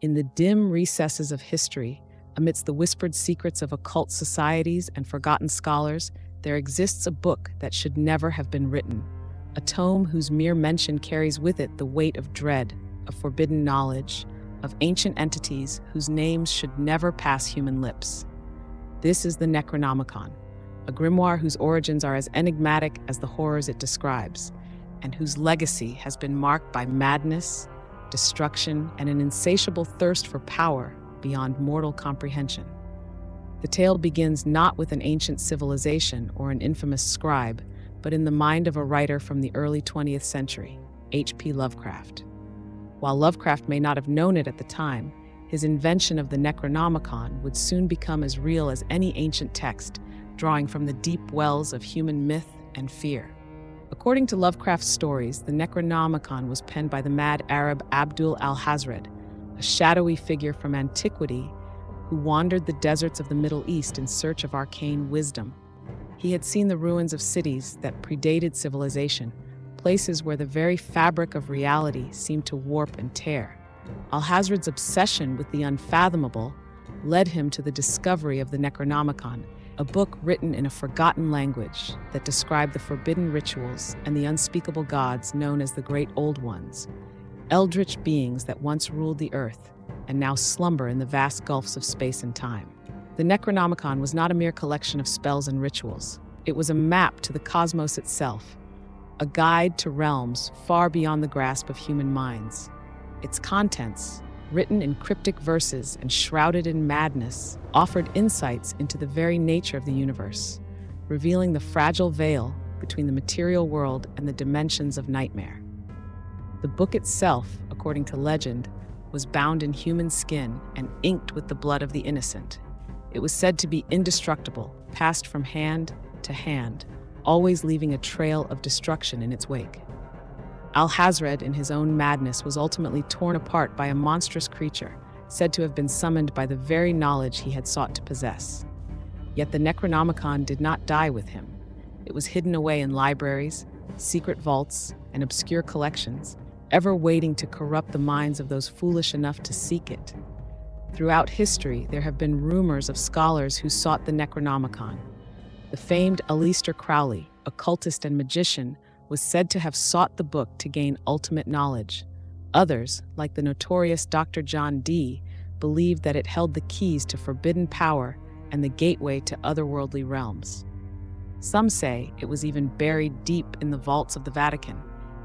In the dim recesses of history, amidst the whispered secrets of occult societies and forgotten scholars, there exists a book that should never have been written, a tome whose mere mention carries with it the weight of dread, of forbidden knowledge, of ancient entities whose names should never pass human lips. This is the Necronomicon, a grimoire whose origins are as enigmatic as the horrors it describes, and whose legacy has been marked by madness, destruction, and an insatiable thirst for power beyond mortal comprehension. The tale begins not with an ancient civilization or an infamous scribe, but in the mind of a writer from the early 20th century, H.P. Lovecraft. While Lovecraft may not have known it at the time, his invention of the Necronomicon would soon become as real as any ancient text, drawing from the deep wells of human myth and fear. According to Lovecraft's stories, the Necronomicon was penned by the mad Arab Abdul Alhazred, a shadowy figure from antiquity who wandered the deserts of the Middle East in search of arcane wisdom. He had seen the ruins of cities that predated civilization, places where the very fabric of reality seemed to warp and tear. Alhazred's obsession with the unfathomable led him to the discovery of the Necronomicon, a book written in a forgotten language that described the forbidden rituals and the unspeakable gods known as the Great Old Ones, eldritch beings that once ruled the earth and now slumber in the vast gulfs of space and time. The Necronomicon was not a mere collection of spells and rituals. It was a map to the cosmos itself, a guide to realms far beyond the grasp of human minds. Its contents, written in cryptic verses and shrouded in madness, offered insights into the very nature of the universe, revealing the fragile veil between the material world and the dimensions of nightmare. The book itself, according to legend, was bound in human skin and inked with the blood of the innocent. It was said to be indestructible, passed from hand to hand, always leaving a trail of destruction in its wake. Alhazred, in his own madness, was ultimately torn apart by a monstrous creature, said to have been summoned by the very knowledge he had sought to possess. Yet the Necronomicon did not die with him. It was hidden away in libraries, secret vaults, and obscure collections, ever waiting to corrupt the minds of those foolish enough to seek it. Throughout history, there have been rumors of scholars who sought the Necronomicon. The famed Aleister Crowley, occultist and magician, was said to have sought the book to gain ultimate knowledge. Others, like the notorious Dr. John Dee, believed that it held the keys to forbidden power and the gateway to otherworldly realms. Some say it was even buried deep in the vaults of the Vatican,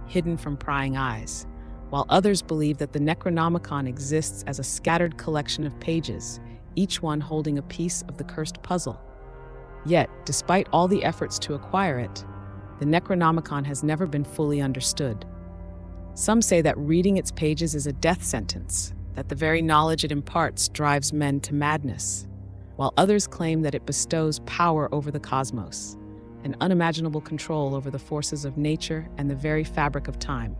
hidden from prying eyes, while others believe that the Necronomicon exists as a scattered collection of pages, each one holding a piece of the cursed puzzle. Yet, despite all the efforts to acquire it, the Necronomicon has never been fully understood. Some say that reading its pages is a death sentence, that the very knowledge it imparts drives men to madness, while others claim that it bestows power over the cosmos, an unimaginable control over the forces of nature and the very fabric of time.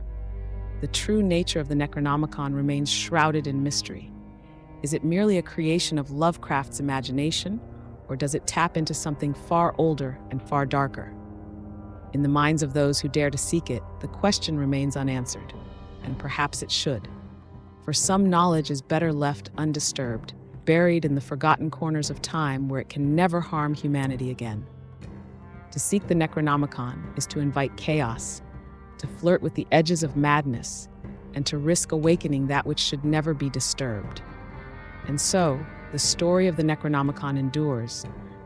The true nature of the Necronomicon remains shrouded in mystery. Is it merely a creation of Lovecraft's imagination, or does it tap into something far older and far darker? In the minds of those who dare to seek it, the question remains unanswered, and perhaps it should. For some knowledge is better left undisturbed, buried in the forgotten corners of time where it can never harm humanity again. To seek the Necronomicon is to invite chaos, to flirt with the edges of madness, and to risk awakening that which should never be disturbed. And so, the story of the Necronomicon endures,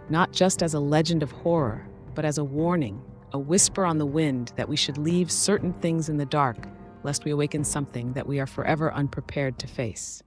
not just as a legend of horror, but as a warning, a whisper on the wind that we should leave certain things in the dark, lest we awaken something that we are forever unprepared to face.